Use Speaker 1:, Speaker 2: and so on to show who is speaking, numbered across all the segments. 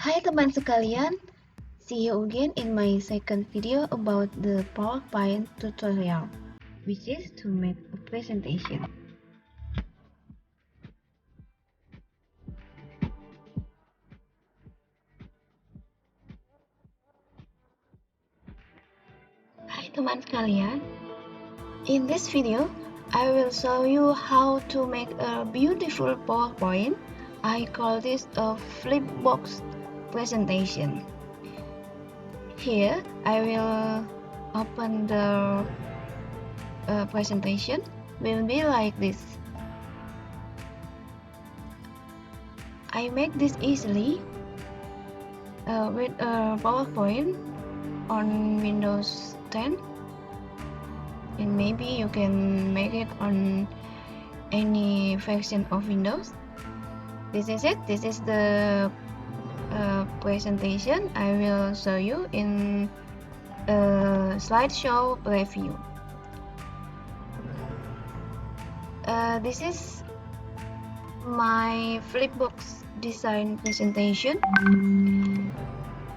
Speaker 1: Hai teman sekalian, see you again in my second video about the PowerPoint tutorial, which is to make a presentation. Hai teman sekalian, in this video, I will show you how to make a beautiful PowerPoint. I call this a Flipbox presentation. Here, I will open the presentation. Will be like this. I make this easily with a PowerPoint on Windows 10, and maybe you can make it on any version of Windows. This is it. This is the presentation I will show you in a slideshow preview. This is my Flipbox design presentation.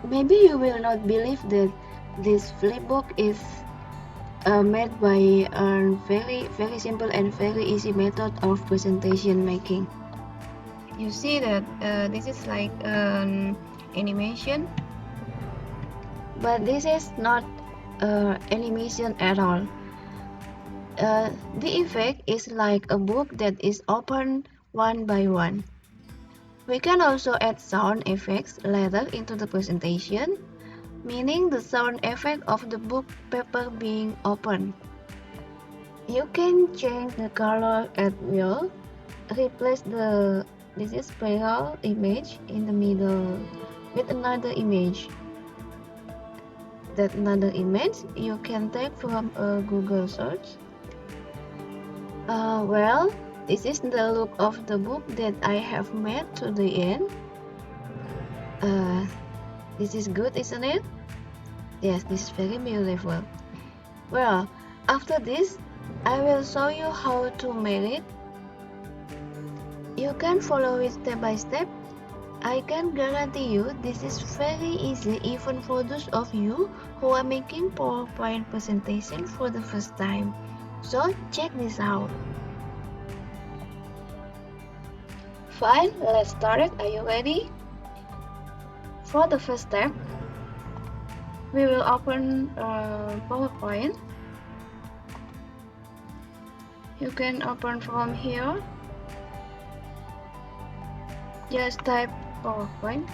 Speaker 1: Maybe you will not believe that this Flipbox is made by a very simple and very easy method of presentation making. You see that this is like an animation, but this is not animation at all. The effect is like a book that is opened one by one. We can also add sound effects later into the presentation, meaning the sound effect of the book paper being opened. You can change the color at will, replace this is spiral image in the middle with another image. That another image you can take from a Google search. Well, this is the look of the book that I have made to the end. This is good, isn't it? Yes, this is very beautiful. Well, after this, I will show you how to make it. You can follow it step by step. I can guarantee you this is very easy even for those of you who are making PowerPoint presentation for the first time. So check this out. Fine, let's start it. Are you ready? For the first step, we will open PowerPoint. You can open from here. Just type PowerPoint.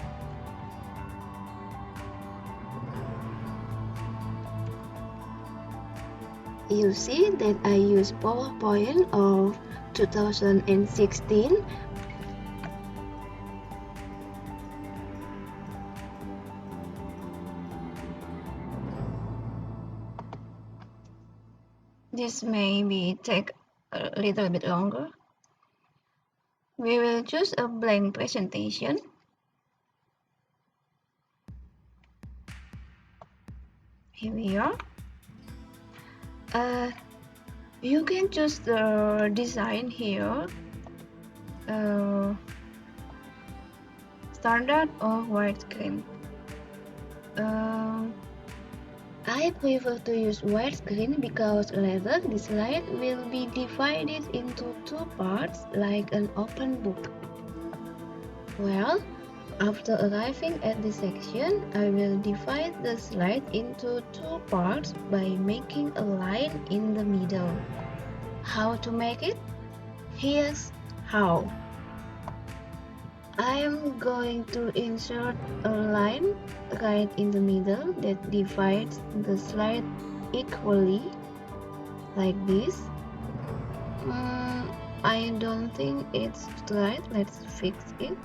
Speaker 1: You see that I use PowerPoint of 2016. This may take a little bit longer. We will choose a blank presentation. Here we are. You can choose the design here, standard or widescreen. I prefer to use widescreen because later the slide will be divided into two parts like an open book. Well, after arriving at this section, I will divide the slide into two parts by making a line in the middle. How to make it? Here's how. I am going to insert a line right in the middle that divides the slide equally, like this. I don't think it's right. Let's fix it.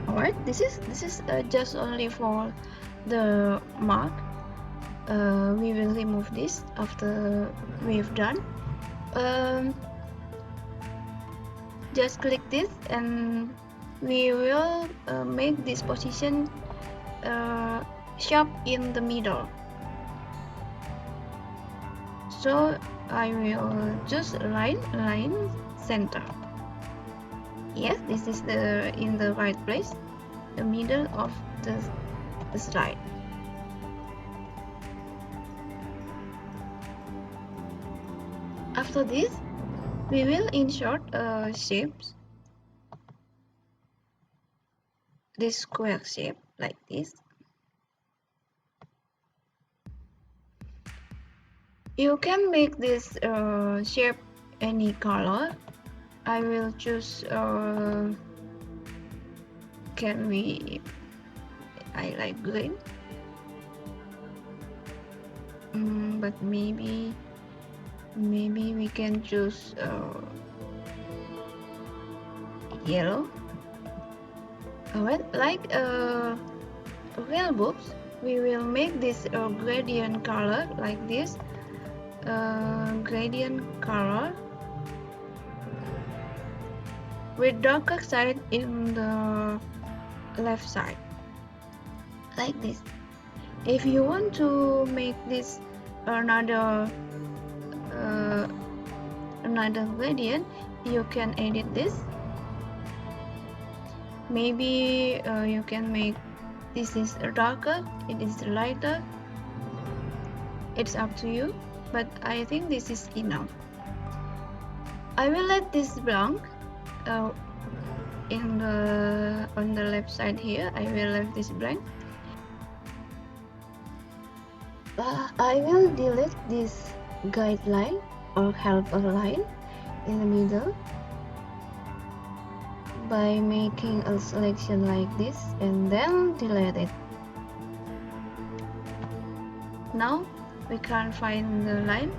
Speaker 1: Alright, this is just only for the mark. We will remove this after we've done. Just click this and we will make this position sharp in the middle. So I will just line center. Yes, this is in the right place, the middle of the slide. After this, we will insert shapes, this square shape like this. You can make this shape any color. I will choose I like green, but maybe we can choose yellow. Like real books, we will make this gradient color like this. Gradient color with darker side in the left side, like this. If you want to make this another gradient, you can edit this. Maybe you can make this is darker, it is lighter. It's up to you, but I think this is enough. I will let this blank on the left side here. I will leave this blank. I will delete this guideline or helper line in the middle by making a selection like this and then delete it. Now we can't find the line.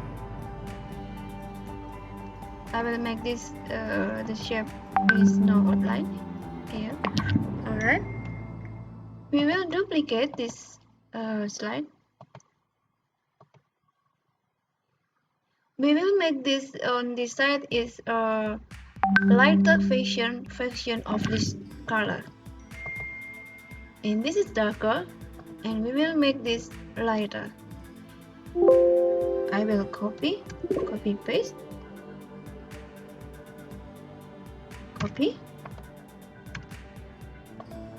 Speaker 1: I will make this the shape is no outline here. Alright, we will duplicate this slide. We will make this on this side is a lighter version of this color, and this is darker, and we will make this lighter. I will copy paste, copy.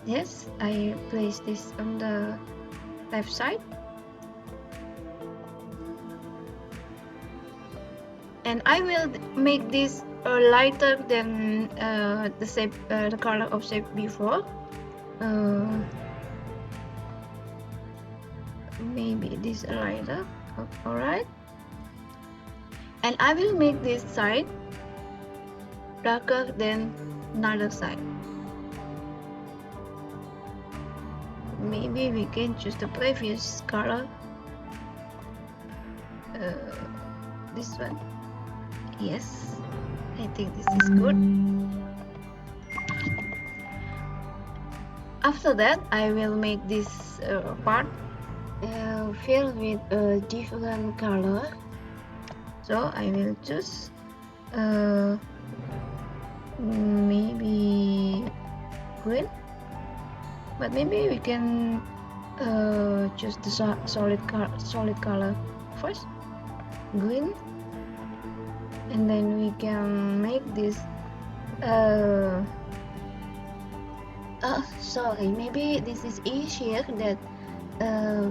Speaker 1: Yes, I place this on the left side, and I will make this lighter than the color of shape before. Maybe this lighter. Alright, and I will make this side darker than another side. Maybe we can choose the previous color, this one. Yes, I think this is good. After that, I will make this part filled with a different color. So I will choose maybe green, but maybe we can choose the solid color first, green, and then we can make this sorry, maybe this is easier that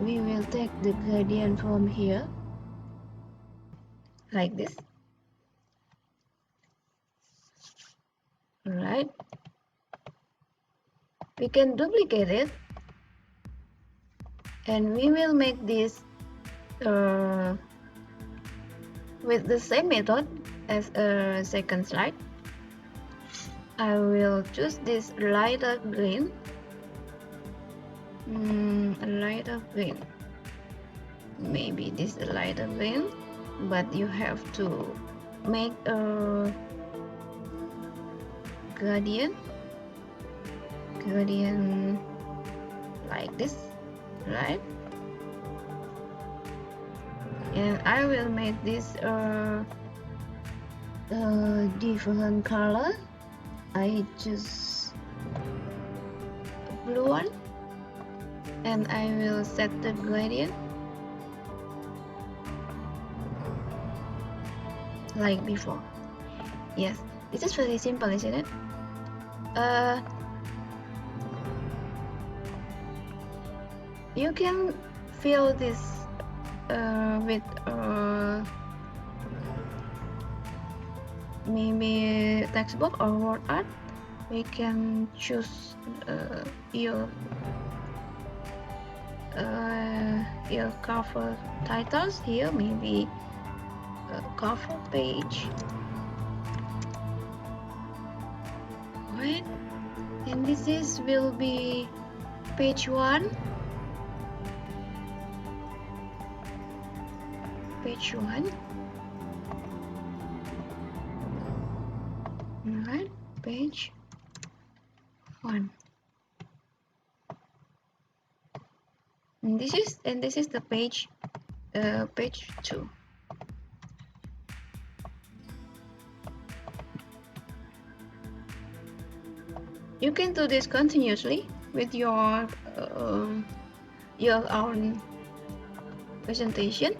Speaker 1: we will take the gradient from here like this. Alright, we can duplicate it, and we will make this with the same method as a second slide. I will choose this lighter green, maybe this lighter green, but you have to make a gradient like this, right? And I will make this different color. I choose blue one, and I will set the gradient like before. Yes, this is very simple, isn't it? You can fill this with maybe textbook or word art. We can choose your cover titles here, maybe cover page. Right, and this will be page 1. Page 1. Alright, page 1. And this is the page 2. You can do this continuously with your own presentation.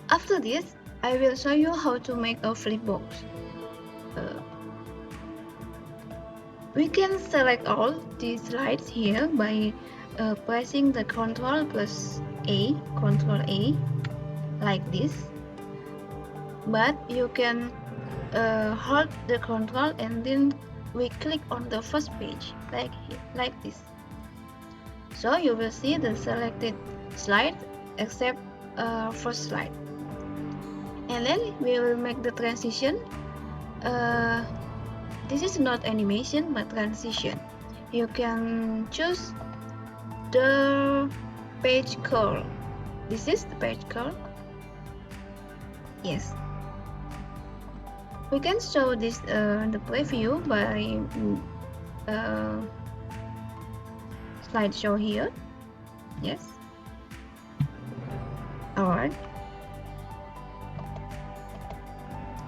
Speaker 1: After this, I will show you how to make a flipbox. We can select all these slides here by pressing the Ctrl A, like this. But you can hold the Ctrl and then we click on the first page, like this. So you will see the selected slide except first slide. And then we will make the transition. This is not animation but transition. You can choose the page curl. This is the page curl. Yes. We can show this the preview by slideshow here. Yes. Alright.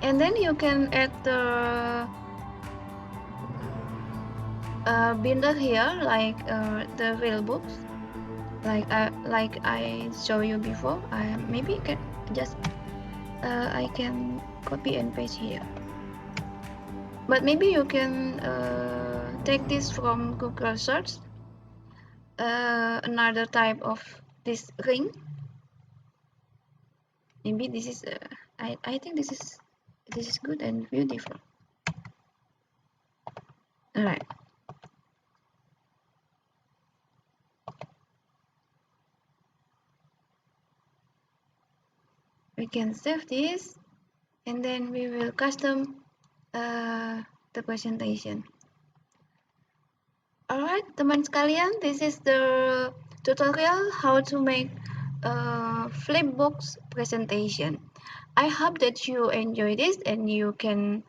Speaker 1: And then you can add the binder here, like the real books, like I show you before. Maybe can just I can copy and paste here. But maybe you can take this from Google search. Another type of this ring. Maybe this is I think this is good and beautiful. All right. We can save this and then we will custom the presentation. Alright, teman sekalian, this is the tutorial how to make a Flipbox presentation. I hope that you enjoy this and you can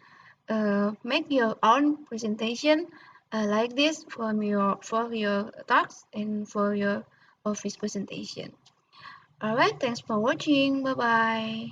Speaker 1: make your own presentation like this for your talks and for your office presentation. Alright, thanks for watching. Bye bye.